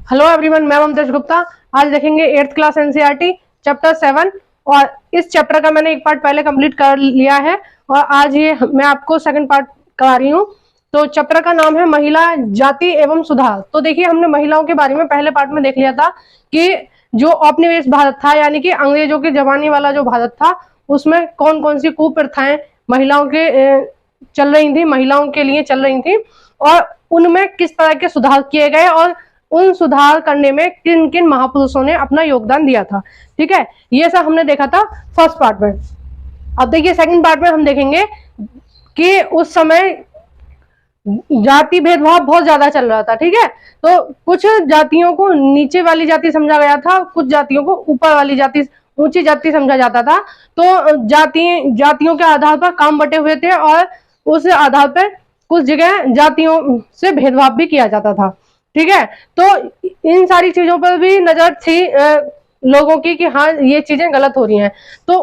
Hello everyone, मैं ममतेज गुप्ता। आज देखेंगे 8th क्लास एनसीईआरटी चैप्टर 7 और इस चैप्टर का मैंने एक पार्ट पहले कंप्लीट कर लिया है और आज ये मैं आपको सेकंड पार्ट करा रही हूँ। तो चैप्टर का नाम है महिला जाति एवं सुधार। तो देखिए, हमने महिलाओं के बारे में पहले पार्ट में देख लिया था कि जो औपनिवेश भारत था, यानी कि अंग्रेजों के जमाने वाला जो भारत था, उसमें कौन कौन सी कुप्रथाएं महिलाओं के चल रही थी, महिलाओं के लिए चल रही थी और उनमें किस तरह के सुधार किए गए और उन सुधार करने में किन किन महापुरुषों ने अपना योगदान दिया था। ठीक है, ये सब हमने देखा था फर्स्ट पार्ट में। अब देखिए, सेकंड पार्ट में हम देखेंगे कि उस समय जाति भेदभाव बहुत ज्यादा चल रहा था। ठीक है, तो कुछ जातियों को नीचे वाली जाति समझा गया था, कुछ जातियों को ऊपर वाली जाति, ऊंची जाति समझा जाता था। तो जातियों के आधार पर काम बटे हुए थे और उस आधार पर कुछ जगह जातियों से भेदभाव भी किया जाता था। ठीक है, तो इन सारी चीजों पर भी नजर थी लोगों की कि हाँ, ये चीजें गलत हो रही हैं। तो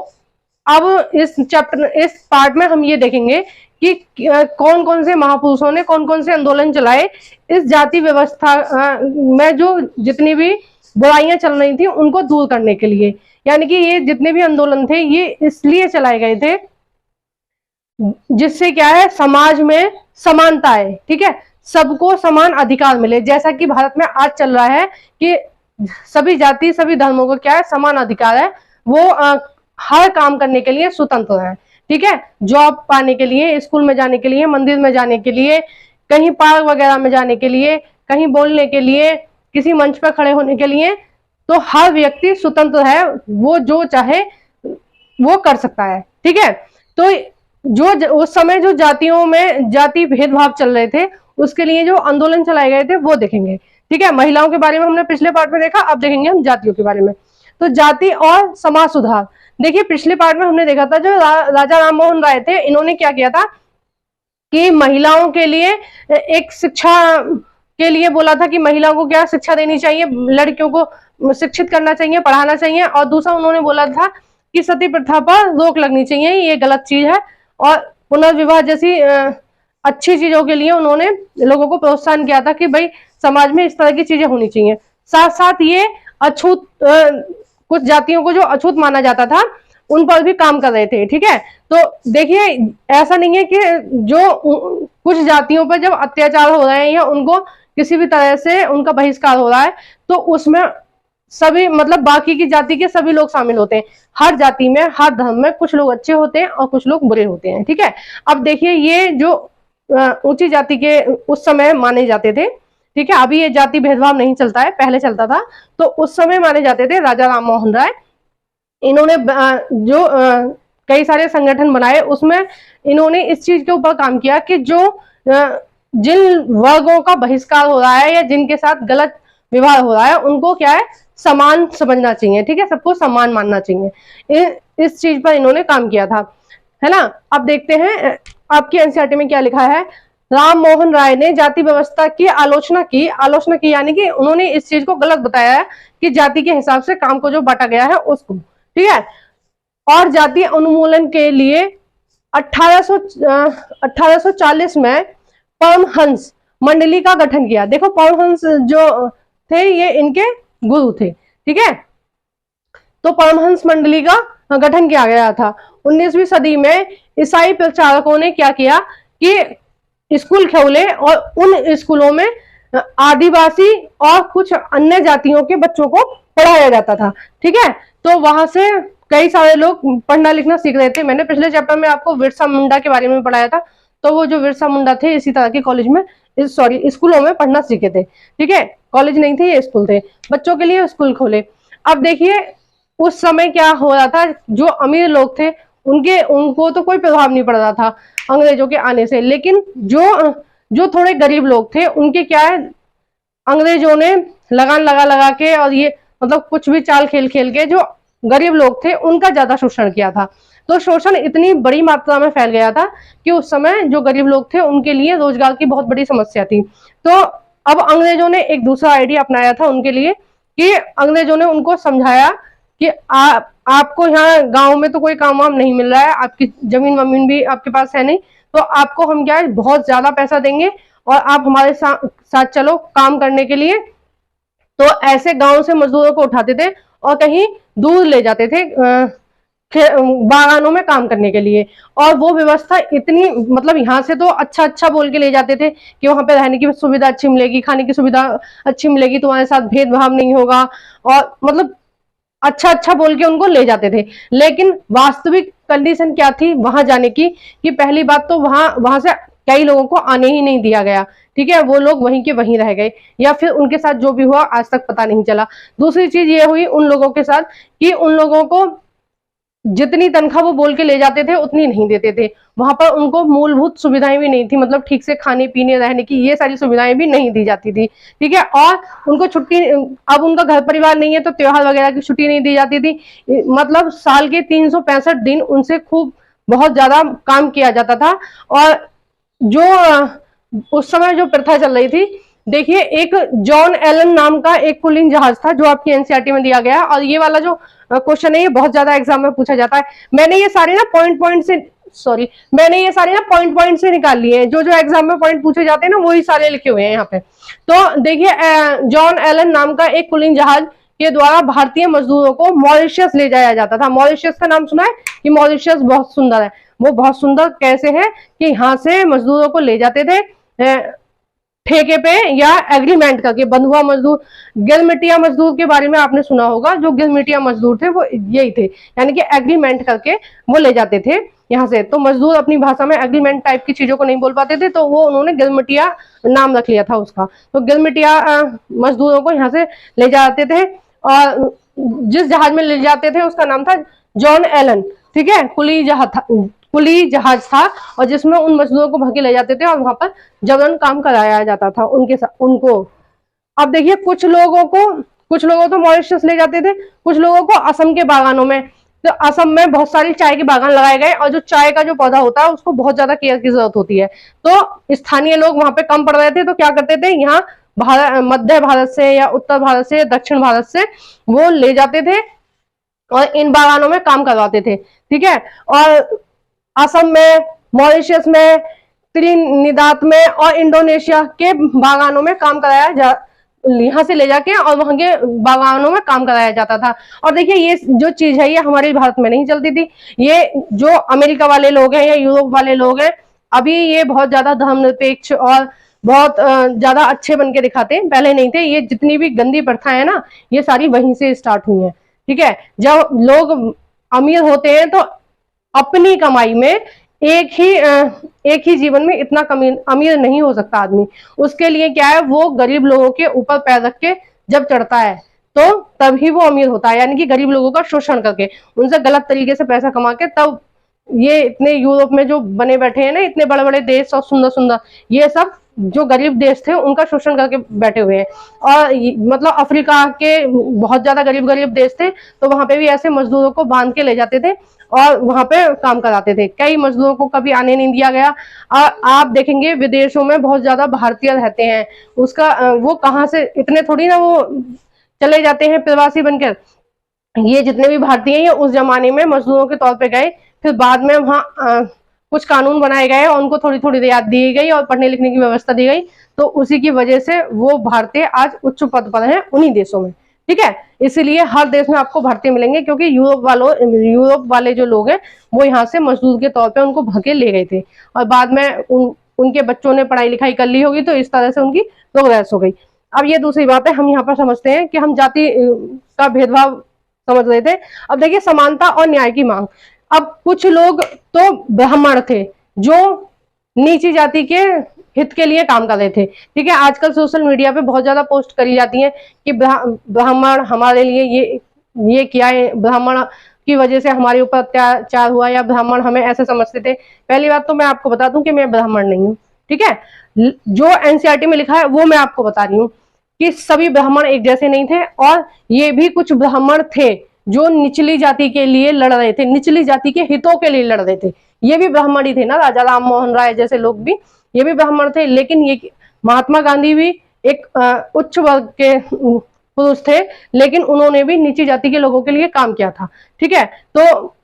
अब इस पार्ट में हम ये देखेंगे कि कौन कौन से महापुरुषों ने कौन कौन से आंदोलन चलाए इस जाति व्यवस्था में जो जितनी भी बुराइयां चल रही थी उनको दूर करने के लिए। यानी कि ये जितने भी आंदोलन थे ये इसलिए चलाए गए थे जिससे क्या है, समाज में समानता है। ठीक है, सबको समान अधिकार मिले, जैसा कि भारत में आज चल रहा है कि सभी जाति सभी धर्मों को क्या है, समान अधिकार है। वो हर काम करने के लिए स्वतंत्र है। ठीक है, जॉब पाने के लिए, स्कूल में जाने के लिए, मंदिर में जाने के लिए, कहीं पार्क वगैरह में जाने के लिए, कहीं बोलने के लिए, किसी मंच पर खड़े होने के लिए, तो हर व्यक्ति स्वतंत्र है, वो जो चाहे वो कर सकता है। ठीक है, तो जो उस समय जो जातियों में जाति भेदभाव चल रहे थे उसके लिए जो आंदोलन चलाए गए थे वो देखेंगे। ठीक है, महिलाओं के बारे में हमने पिछले पार्ट में देखा, अब देखेंगे हम जातियों के बारे में। तो जाति और समाज सुधार, देखिए पिछले पार्ट में हमने देखा था जो राजा राम मोहन राय थे, इन्होंने क्या किया था कि महिलाओं के लिए एक शिक्षा के लिए बोला था कि महिलाओं को क्या शिक्षा देनी चाहिए, लड़कियों को शिक्षित करना चाहिए, पढ़ाना चाहिए। और दूसरा उन्होंने बोला था कि सती प्रथा पर रोक लगनी चाहिए, ये गलत चीज है। और पुनर्विवाह जैसी अच्छी चीजों के लिए उन्होंने लोगों को प्रोत्साहन किया था कि भाई समाज में इस तरह की चीजें होनी चाहिए। साथ साथ ये अछूत कुछ जातियों को जो अछूत माना जाता था उन पर भी काम कर रहे थे। ठीक है, तो देखिए ऐसा नहीं है कि जो कुछ जातियों पर जब अत्याचार हो रहे हैं या उनको किसी भी तरह से उनका बहिष्कार हो रहा है तो उसमें सभी मतलब बाकी की जाति के सभी लोग शामिल होते हैं। हर जाति में, हर धर्म में कुछ लोग अच्छे होते हैं और कुछ लोग बुरे होते हैं। ठीक है, अब देखिए ये जो ऊंची जाति के उस समय माने जाते थे। ठीक है, अभी ये जाति भेदभाव नहीं चलता है, पहले चलता था। तो उस समय माने जाते थे राजा राम मोहन राय। इन्होंने जो कई सारे संगठन बनाए, उसमें इन्होंने इस चीज के ऊपर काम किया कि जो जिन वर्गों का बहिष्कार हो रहा है या जिनके साथ गलत व्यवहार हो रहा है उनको क्या है, समान समझना चाहिए। ठीक है, सबको समान मानना चाहिए। इस चीज पर इन्होंने काम किया था, है ना। अब देखते हैं आपकी एनसीईआरटी में क्या लिखा है। राम मोहन राय ने जाति व्यवस्था की आलोचना की यानी कि उन्होंने इस चीज को गलत बताया है कि जाति के हिसाब से काम को जो बांटा गया है उसको। ठीक है, और जाति उन्मूलन के लिए 1840 में परमहंस मंडली का गठन किया। देखो परमहंस जो थे ये इनके गुरु थे। ठीक है, तो परमहंस मंडली का गठन किया गया था। 19वीं सदी में ईसाई प्रचारकों ने क्या किया कि स्कूल खोले और उन स्कूलों में आदिवासी और कुछ अन्य जातियों के बच्चों को पढ़ाया जाता था। ठीक है, तो वहां से कई सारे लोग पढ़ना लिखना सीख रहे थे। मैंने पिछले चैप्टर में आपको बिरसा मुंडा के बारे में पढ़ाया था, तो वो जो बिरसा मुंडा थे इसी तरह के कॉलेज में स्कूलों में पढ़ना सीखे थे। ठीक है, कॉलेज नहीं थे, ये स्कूल थे, बच्चों के लिए स्कूल खोले। अब देखिए उस समय क्या हो रहा था, जो अमीर लोग थे उनको तो कोई प्रभाव नहीं पड़ रहा था अंग्रेजों के आने से, लेकिन जो थोड़े गरीब लोग थे उनके क्या है, अंग्रेजों ने लगान लगा के और ये मतलब कुछ भी चाल खेल के जो गरीब लोग थे उनका ज्यादा शोषण किया था। तो शोषण इतनी बड़ी मात्रा में फैल गया था कि उस समय जो गरीब लोग थे उनके लिए रोजगार की बहुत बड़ी समस्या थी। तो अब अंग्रेजों ने एक दूसरा आइडिया अपनाया था उनके लिए कि अंग्रेजों ने उनको समझाया कि आपको यहाँ गांव में तो कोई काम वाम नहीं मिल रहा है, आपकी जमीन वमीन भी आपके पास है नहीं, तो आपको हम क्या है बहुत ज्यादा पैसा देंगे और आप हमारे साथ चलो काम करने के लिए। तो ऐसे गांव से मजदूरों को उठाते थे और कहीं दूर ले जाते थे बागानों में काम करने के लिए। और वो व्यवस्था इतनी, मतलब यहाँ से तो अच्छा अच्छा बोल के ले जाते थे कि वहां पे रहने की सुविधा अच्छी मिलेगी, खाने की सुविधा अच्छी मिलेगी, तुम्हारे साथ भेदभाव नहीं होगा, और मतलब अच्छा अच्छा बोल के उनको ले जाते थे। लेकिन वास्तविक कंडीशन क्या थी वहां जाने की, कि पहली बात तो वहां से कई लोगों को आने ही नहीं दिया गया, ठीक है, वो लोग वहीं के वहीं रह गए, या फिर उनके साथ जो भी हुआ आज तक पता नहीं चला। दूसरी चीज ये हुई उन लोगों के साथ कि उन लोगों को जितनी तनख्वाह वो बोल के ले जाते थे उतनी नहीं देते थे। वहां पर उनको मूलभूत सुविधाएं भी नहीं थी, मतलब ठीक से खाने पीने रहने की ये सारी सुविधाएं भी नहीं दी जाती थी, ठीक है। और उनको छुट्टी, अब उनका घर परिवार नहीं है तो त्योहार वगैरह की छुट्टी नहीं दी जाती थी। मतलब साल के 365 दिन उनसे खूब बहुत ज्यादा काम किया जाता था। और जो उस समय जो प्रथा चल रही थी, देखिए एक जॉन एलन नाम का एक कुलीन जहाज था जो आपकी एनसीईआरटी में दिया गया। और ये वाला जो क्वेश्चन है ये बहुत ज्यादा एग्जाम में पूछा जाता है। मैंने ये सारे ना पॉइंट पॉइंट से निकाल लिए हैं, जो जो एग्जाम में पॉइंट पूछे जाते हैं ना वही सारे लिखे हुए हैं यहाँ पे। तो देखिए जॉन एलन नाम का एक कुलीन जहाज के द्वारा भारतीय मजदूरों को मॉरिशस ले जाया जाता था। मॉरिशस का नाम सुना है कि मॉरिशस बहुत सुंदर है। वो बहुत सुंदर कैसे है कि यहाँ से मजदूरों को ले जाते थे ठेके पे या एग्रीमेंट करके। बंधुआ मजदूर, गिलमिटिया मजदूर के बारे में आपने सुना होगा। जो गिलमिटिया मजदूर थे वो यही थे, यानी कि एग्रीमेंट करके वो ले जाते थे यहाँ से। तो मजदूर अपनी भाषा में एग्रीमेंट टाइप की चीजों को नहीं बोल पाते थे, तो वो उन्होंने गिलमिटिया नाम रख लिया था उसका। तो गिलमिटिया मजदूरों को यहाँ से ले जाते थे, और जिस जहाज में ले जाते थे उसका नाम था जॉन एलन, ठीक है, कुली जहाज था। और जिसमें उन मजदूरों को भर के ले जाते थे और वहां पर जबरन काम कराया जाता था उनके साथ उनको। अब देखिए कुछ लोगों तो मॉरिशस ले जाते थे, कुछ लोगों को असम के बागानों में। तो असम में बहुत सारी चाय के बागान लगाए गए, और जो चाय का जो पौधा होता है उसको बहुत ज्यादा केयर की जरूरत होती है। तो स्थानीय लोग वहां पे कम पड़ रहे थे, तो क्या करते थे, यहाँ मध्य भारत से या उत्तर भारत से, दक्षिण भारत से वो ले जाते थे और इन बागानों में काम करवाते थे, ठीक है। और असम में, मॉरिशस में, त्रिनिदाद में और इंडोनेशिया के बागानों में काम कराया यहाँ से ले जाके और वहां के बागानों में काम कराया जाता था। और देखिए ये जो चीज है ये हमारे भारत में नहीं चलती थी। ये जो अमेरिका वाले लोग हैं या यूरोप वाले लोग हैं, अभी ये बहुत ज्यादा धर्मनिरपेक्ष और बहुत ज्यादा अच्छे बन के दिखाते हैं, पहले नहीं थे। ये जितनी भी गंदी प्रथा है ना, ये सारी वहीं से स्टार्ट हुई है, ठीक है। जब लोग अमीर होते हैं तो अपनी कमाई में एक ही जीवन में इतना अमीर नहीं हो सकता आदमी। उसके लिए क्या है, वो गरीब लोगों के ऊपर पैर रख के जब चढ़ता है तो तभी वो अमीर होता है, यानी कि गरीब लोगों का शोषण करके, उनसे गलत तरीके से पैसा कमा के। तब ये इतने यूरोप में जो बने बैठे हैं ना, इतने बड़े बड़े देश और सुंदर सुंदर, ये सब जो गरीब देश थे उनका शोषण करके बैठे हुए हैं। और मतलब अफ्रीका के बहुत ज्यादा गरीब देश थे, तो वहां पे भी ऐसे मजदूरों को बांध के ले जाते थे और वहां पे काम कराते थे। कई मजदूरों को कभी आने नहीं दिया गया। और आप देखेंगे विदेशों में बहुत ज्यादा भारतीय रहते हैं, उसका वो कहाँ से, इतने थोड़ी ना वो चले जाते हैं प्रवासी बनकर। ये जितने भी भारतीय हैं उस जमाने में मजदूरों के तौर पे गए, फिर बाद में वहाँ कुछ कानून बनाए गए और उनको थोड़ी थोड़ी रियायत दी गई और पढ़ने लिखने की व्यवस्था दी गई। तो उसी की वजह से वो भारतीय आज उच्च पद पर हैं उन्हीं देशों में, ठीक है। इसीलिए हर देश में आपको भारतीय मिलेंगे, क्योंकि यूरोप वाले जो लोग हैं वो यहाँ से मजदूर के तौर पे उनको भगे ले गए थे, और बाद में उनके बच्चों ने पढ़ाई लिखाई कर ली होगी, तो इस तरह से उनकी प्रोग्रेस हो गई। अब ये दूसरी बात है, हम यहाँ पर समझते हैं कि हम जाति का भेदभाव समझ रहे थे। अब देखिए समानता और न्याय की मांग। अब कुछ लोग तो ब्राह्मण थे जो नीची जाति के हित के लिए काम कर रहे थे, ठीक है। आजकल सोशल मीडिया पे बहुत ज्यादा पोस्ट करी जाती है कि ब्राह्मण हमारे लिए ये किया है, ब्राह्मण की वजह से हमारे ऊपर अत्याचार हुआ, या ब्राह्मण हमें ऐसे समझते थे। पहली बात तो मैं आपको बता दूं कि मैं ब्राह्मण नहीं हूँ, ठीक है। जो एनसीईआरटी में लिखा है वो मैं आपको बता रही हूँ कि सभी ब्राह्मण एक जैसे नहीं थे, और ये भी कुछ ब्राह्मण थे जो निचली जाति के लिए लड़ रहे थे, निचली जाति के हितों के लिए लड़ रहे थे। ये भी ब्राह्मण ही थे ना, राजा राम मोहन राय जैसे लोग भी, ये भी ब्राह्मण थे। लेकिन ये महात्मा गांधी भी एक उच्च वर्ग के पुरुष थे, लेकिन उन्होंने भी नीची जाति के लोगों के लिए काम किया था, ठीक है। तो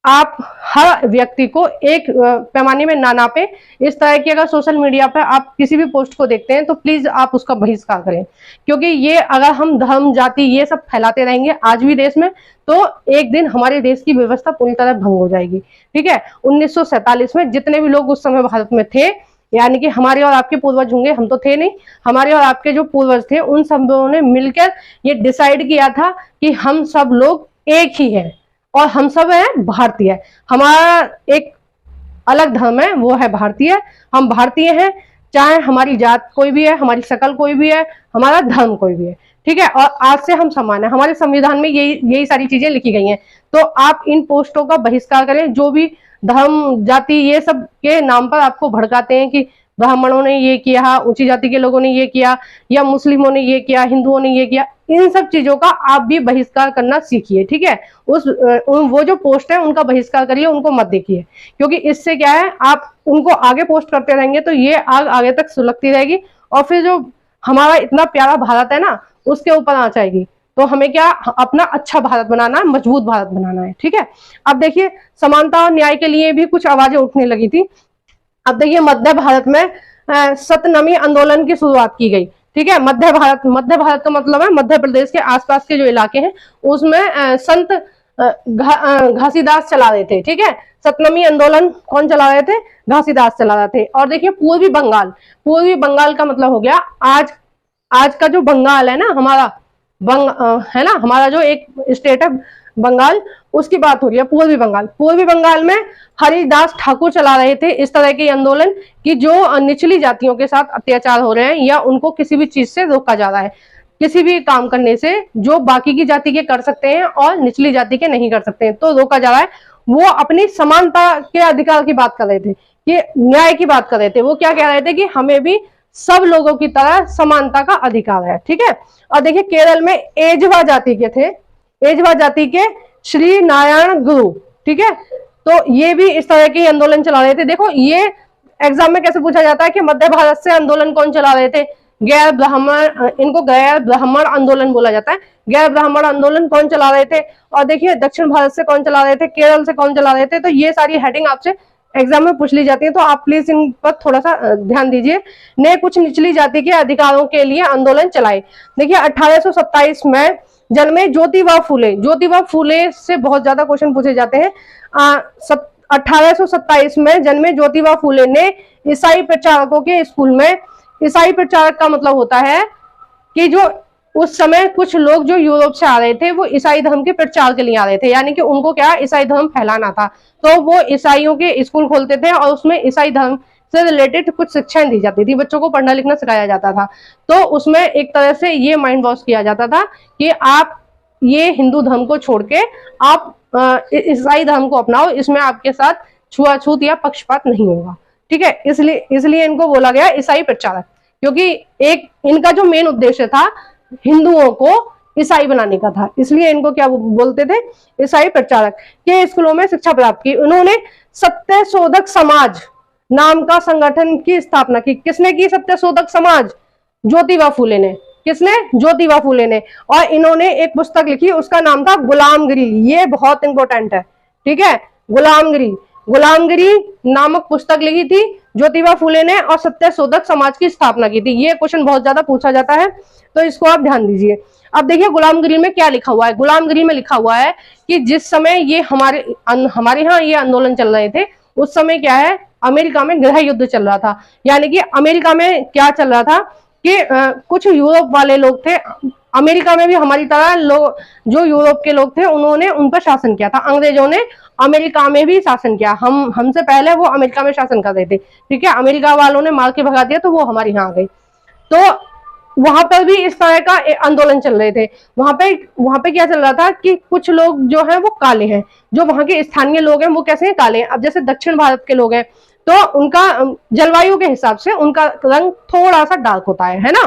आप हर व्यक्ति को एक पैमाने में ना नापे। इस तरह की अगर सोशल मीडिया पर आप किसी भी पोस्ट को देखते हैं तो प्लीज आप उसका बहिष्कार करें, क्योंकि ये अगर हम धर्म जाति ये सब फैलाते रहेंगे आज भी देश में, तो एक दिन हमारे देश की व्यवस्था पूरी तरह भंग हो जाएगी। ठीक है, 1947 में जितने भी लोग उस समय भारत में थे, यानी कि हमारे और आपके पूर्वज होंगे, हम तो थे नहीं, हमारे और आपके जो पूर्वज थे उन सब लोगों ने मिलकर ये डिसाइड किया था कि हम सब लोग एक ही हैं और हम सब हैं भारतीय। हमारा एक अलग धर्म है, वो है भारतीय। हम भारतीय हैं, चाहे हमारी जात कोई भी है, हमारी शक्ल कोई भी है, हमारा धर्म कोई भी है। ठीक है, और आज से हम समान है। हमारे संविधान में यही सारी चीजें लिखी गई हैं। तो आप इन पोस्टों का बहिष्कार करें, जो भी धर्म जाति ये सब के नाम पर आपको भड़काते हैं कि ब्राह्मणों ने ये किया, ऊंची जाति के लोगों ने ये किया, या मुस्लिमों ने ये किया, हिंदुओं ने ये किया, इन सब चीजों का आप भी बहिष्कार करना सीखिए। ठीक है, वो जो पोस्ट है उनका बहिष्कार करिए, उनको मत देखिए, क्योंकि इससे क्या है, आप उनको आगे पोस्ट करते रहेंगे तो ये आग आगे तक सुलगती रहेगी और फिर जो हमारा इतना प्यारा भारत है ना, उसके ऊपर आंच आएगी। तो हमें क्या, अपना अच्छा भारत बनाना है, मजबूत भारत बनाना है। ठीक है, अब देखिए समानता और न्याय के लिए भी कुछ आवाजें उठने लगी थी। अब देखिए मध्य भारत में सतनमी आंदोलन की शुरुआत की गई। ठीक है, मध्य भारत का मतलब है मध्य प्रदेश के आसपास के जो इलाके हैं उसमें संत घासीदास चला रहे थे। ठीक है, सतनमी आंदोलन कौन चला रहे थे? घासीदास चला रहे थे। और देखिए पूर्वी बंगाल का मतलब हो गया आज का जो बंगाल है ना, है ना, हमारा जो एक स्टेट है बंगाल, उसकी बात हो रही है। पूर्वी बंगाल में हरिदास ठाकुर चला रहे थे इस तरह के आंदोलन कि जो निचली जातियों के साथ अत्याचार हो रहे हैं या उनको किसी भी चीज से रोका जा रहा है, किसी भी काम करने से जो बाकी की जाति के कर सकते हैं और निचली जाति के नहीं कर सकते हैं, तो रोका जा रहा है। वो अपनी समानता के अधिकार की बात कर रहे थे, कि न्याय की बात कर रहे थे। वो क्या कह रहे थे कि हमें भी सब लोगों की तरह समानता का अधिकार है। ठीक है, और देखिए केरल में एजवा जाति के श्री नारायण गुरु, ठीक है, तो ये भी इस तरह के आंदोलन चला रहे थे। देखो ये एग्जाम में कैसे पूछा जाता है कि मध्य भारत से आंदोलन कौन चला रहे थे? गैर ब्राह्मण, इनको गैर ब्राह्मण आंदोलन बोला जाता है। गैर ब्राह्मण आंदोलन कौन चला रहे थे? और देखिए दक्षिण भारत से कौन चला रहे थे, केरल से कौन चला रहे थे। तो ये सारी हेडिंग आपसे एग्जाम में पूछ ली जाती है, तो आप प्लीज इन पर थोड़ा सा ध्यान दीजिए। ने कुछ निचली जाति के अधिकारों के लिए आंदोलन चलाए। देखिए 1827 में जन्मे ज्योतिबा फूले से बहुत ज्यादा क्वेश्चन पूछे जाते हैं। 1827 में जन्मे ज्योतिबा फूले ने ईसाई प्रचारकों के स्कूल में, ईसाई प्रचारक का मतलब होता है कि जो उस समय कुछ लोग जो यूरोप से आ रहे थे वो ईसाई धर्म के प्रचार के लिए आ रहे थे, यानी कि उनको क्या ईसाई धर्म फैलाना था। तो वो ईसाइयों के स्कूल खोलते थे और उसमें ईसाई धर्म से रिलेटेड कुछ शिक्षाएं दी जाती थी, बच्चों को पढ़ना लिखना सिखाया जाता था। तो उसमें एक तरह से ये माइंड वॉश किया जाता था कि आप ये हिंदू धर्म को छोड़ के आप ईसाई धर्म को अपनाओ, इसमें आपके साथ छुआछूत या पक्षपात नहीं होगा। ठीक है, इसलिए इनको बोला गया ईसाई प्रचारक, क्योंकि एक इनका जो मेन उद्देश्य था हिंदुओं को ईसाई बनाने का था, इसलिए इनको क्या बोलते थे? ईसाई प्रचारक। के स्कूलों में शिक्षा प्राप्त की। उन्होंने सत्य शोधक समाज नाम का संगठन की स्थापना की। किसने की? सत्य शोधक समाज, ज्योतिबा फूले ने। किसने? ज्योतिबा फूले ने। और इन्होंने एक पुस्तक लिखी, उसका नाम था गुलामगिरी। ये बहुत इंपॉर्टेंट है। ठीक है, गुलामगिरी नामक पुस्तक लिखी थी ज्योतिबा फूले ने और सत्य शोधक समाज की स्थापना की थी। ये क्वेश्चन बहुत ज्यादा पूछा जाता है, तो इसको आप ध्यान दीजिए। अब देखिए गुलामगिरी में क्या लिखा हुआ है। गुलामगिरी में लिखा हुआ है कि जिस समय ये हमारे यहाँ ये आंदोलन चल रहे थे, उस समय क्या है, अमेरिका में गृह युद्ध चल रहा था। यानी कि अमेरिका में क्या चल रहा था कि कुछ यूरोप वाले लोग थे, अमेरिका में भी हमारी तरह लोग, जो यूरोप के लोग थे, उन्होंने उन पर शासन किया था। अंग्रेजों ने अमेरिका में भी शासन किया। हमसे पहले वो अमेरिका में शासन कर रहे थे। ठीक है, अमेरिका वालों ने मार के भगा दिया तो वो हमारे यहाँ आ गए। तो वहां पर भी इस तरह का आंदोलन चल रहे थे। वहां पे क्या चल रहा था कि कुछ लोग जो है वो काले हैं, जो वहां के स्थानीय लोग हैं वो कैसे हैं? काले हैं। अब जैसे दक्षिण भारत के लोग हैं तो उनका जलवायु के हिसाब से उनका रंग थोड़ा सा डार्क होता है ना।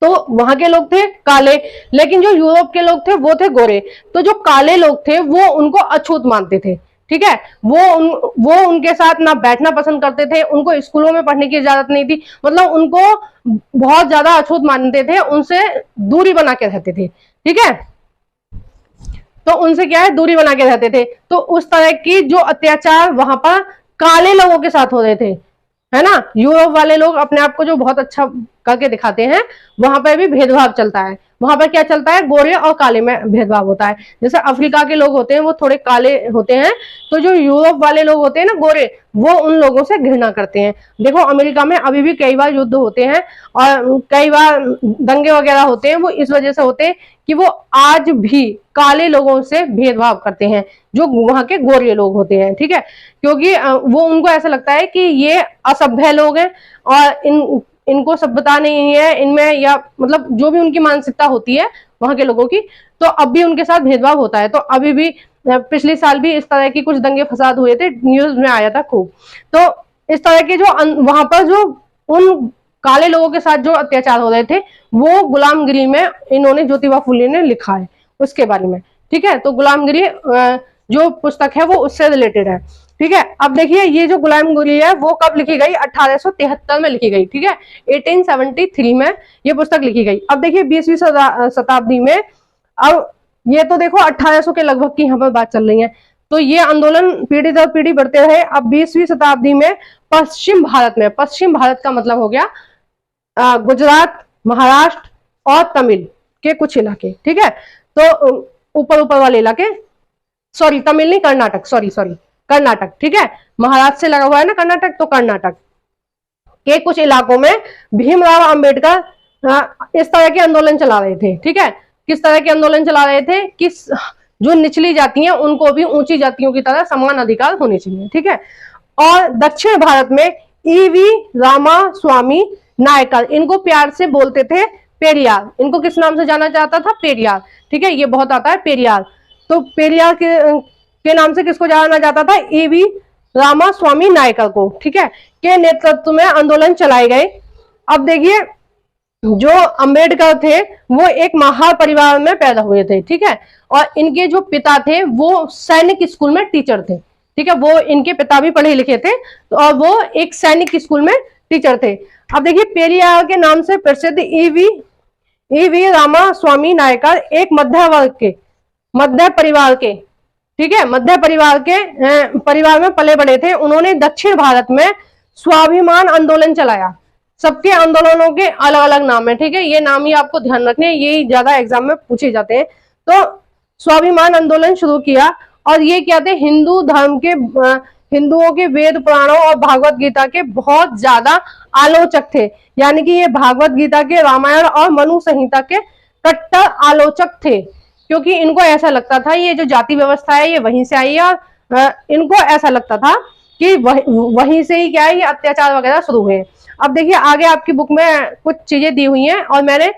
तो वहां के लोग थे काले, लेकिन जो यूरोप के लोग थे वो थे गोरे। तो जो काले लोग थे वो उनको अछूत मानते थे। ठीक है, वो उनके साथ ना बैठना पसंद करते थे, उनको स्कूलों में पढ़ने की इजाजत नहीं थी, मतलब उनको बहुत ज्यादा अछूत मानते थे, उनसे दूरी बना के रहते थे। ठीक है, तो उनसे क्या है, दूरी बना के रहते थे। तो उस तरह की जो अत्याचार वहां पर काले लोगों के साथ हो रहे थे, है ना। यूरोप वाले लोग अपने आप को जो बहुत अच्छा करके दिखाते हैं, वहां पर भी भेदभाव चलता है। वहां पर क्या चलता है, गोरे और काले में भेदभाव होता है। जैसे अफ्रीका के लोग होते हैं वो थोड़े काले होते हैं, तो जो यूरोप वाले लोग होते हैं ना गोरे, वो उन लोगों से घृणा करते हैं। देखो अमेरिका में अभी भी कई बार युद्ध होते हैं और कई बार दंगे वगैरह होते हैं, वो इस वजह से होते हैं कि वो आज भी काले लोगों से भेदभाव करते हैं, जो वहां के गोरे लोग होते हैं, ठीक है। क्योंकि वो उनको ऐसा लगता है कि ये असभ्य लोग हैं और इनको सभ्यता नहीं है इनमें, या मतलब जो भी उनकी मानसिकता होती है वहां के लोगों की, तो अब भी उनके साथ भेदभाव होता है। तो अभी भी पिछले साल भी इस तरह की कुछ दंगे फसाद हुए थे, न्यूज में आया था खूब। तो इस तरह के जो वहां पर जो उन काले लोगों के साथ जो अत्याचार हो रहे थे, वो गुलामगिरी में इन्होंने ज्योतिबा फुले ने लिखा है उसके बारे में, ठीक है। तो गुलामगिरी जो पुस्तक है वो उससे रिलेटेड है, ठीक है। अब देखिए ये जो गुलामगिरी है वो कब लिखी गई, 1873 में लिखी गई, ठीक है। 1873 में ये पुस्तक लिखी गई। अब देखिए 20वीं शताब्दी में, अब ये तो देखो 1800 के लगभग की यहाँ पर बात चल रही है, तो ये आंदोलन पीढ़ी दर पीढ़ी बढ़ते रहे। अब 20वीं शताब्दी में पश्चिम भारत में, पश्चिम भारत का मतलब हो गया गुजरात, महाराष्ट्र और तमिल के कुछ इलाके, ठीक है। तो ऊपर ऊपर वाले इलाके, सॉरी तमिल नहीं, कर्नाटक, सॉरी कर्नाटक, ठीक है। महाराष्ट्र से लगा हुआ है ना कर्नाटक, तो कर्नाटक के कुछ इलाकों में भीमराव अंबेडकर इस तरह के आंदोलन चला रहे थे, ठीक है। किस तरह के आंदोलन चला रहे थे कि जो निचली जाति हैं उनको भी ऊंची जातियों की तरह समान अधिकार होने चाहिए, ठीक है। और दक्षिण भारत में ईवी रामास्वामी नायकर, इनको प्यार से बोलते थे पेरियार। इनको किस नाम से जाना जाता था, पेरियार, ठीक है। ये बहुत आता है पेरियार। तो पेरियार के नाम से किसको जाना जाता था, ईवी रामास्वामी नायकर को, ठीक है, के नेतृत्व में आंदोलन चलाए गए। अब देखिए जो अंबेडकर थे वो एक महार परिवार में पैदा हुए थे, ठीक है। और इनके जो पिता थे वो सैनिक स्कूल में टीचर थे, ठीक है। वो इनके पिता भी पढ़े लिखे थे और वो एक सैनिक स्कूल में टीचर थे। अब देखिए पेरियार के नाम से प्रसिद्ध ईवी रामास्वामी नायकर एक मध्य परिवार के, ठीक है, मध्य परिवार में पले बड़े थे। उन्होंने दक्षिण भारत में स्वाभिमान आंदोलन चलाया। सबके आंदोलनों के अलग अलग नाम है, ठीक है। ये नाम ही आपको ध्यान रखने हैं, यही ज्यादा एग्जाम में पूछे जाते हैं। तो स्वाभिमान आंदोलन शुरू किया और ये क्या थे, हिंदू धर्म के, हिंदुओं के वेद पुराणों और भागवत गीता के बहुत ज्यादा आलोचक थे। यानी कि ये भागवत गीता के, रामायण और मनु संहिता के कट्टर आलोचक थे, क्योंकि इनको ऐसा लगता था ये जो जाति व्यवस्था है ये वहीं से आई है, और इनको ऐसा लगता था कि वहीं से ही क्या है ये अत्याचार वगैरह शुरू हुए। अब देखिए आगे आपकी बुक में कुछ चीजें दी हुई हैं और मैंने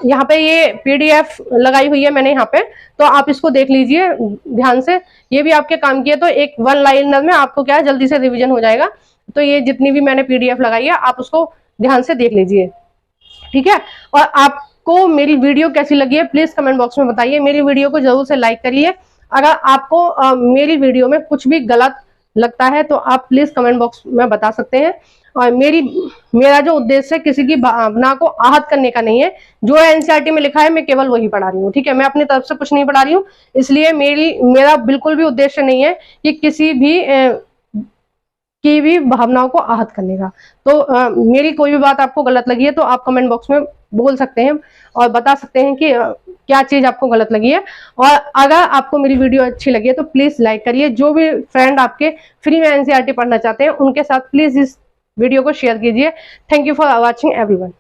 यहाँ पे ये पीडीएफ लगाई हुई है मैंने यहाँ पे, तो आप इसको देख लीजिए ध्यान से। ये भी आपके काम की है, तो एक वन लाइनर में आपको क्या है जल्दी से रिवीजन हो जाएगा। तो ये जितनी भी मैंने पीडीएफ लगाई है आप उसको ध्यान से देख लीजिए, ठीक है। और आपको मेरी वीडियो कैसी लगी है प्लीज कमेंट बॉक्स में बताइए। मेरी वीडियो को जरूर से लाइक करिए। अगर आपको मेरी वीडियो में कुछ भी गलत लगता है तो आप प्लीज कमेंट बॉक्स में बता सकते हैं। और मेरा जो उद्देश्य है किसी की भावना को आहत करने का नहीं है। जो एनसीईआरटी में लिखा है मैं केवल वही पढ़ा रही हूँ, ठीक है। मैं अपनी तरफ से कुछ नहीं पढ़ा रही हूँ, इसलिए मेरा बिल्कुल भी उद्देश्य नहीं है कि किसी भी की भी भावनाओं को आहत करने का। तो मेरी कोई भी बात आपको गलत लगी है तो आप कमेंट बॉक्स में बोल सकते हैं और बता सकते हैं कि क्या चीज आपको गलत लगी है। और अगर आपको मेरी वीडियो अच्छी लगी है तो प्लीज लाइक करिए। जो भी फ्रेंड आपके फ्री में एनसीईआरटी पढ़ना चाहते हैं उनके साथ प्लीज इस वीडियो को शेयर कीजिए। Thank you for watching everyone.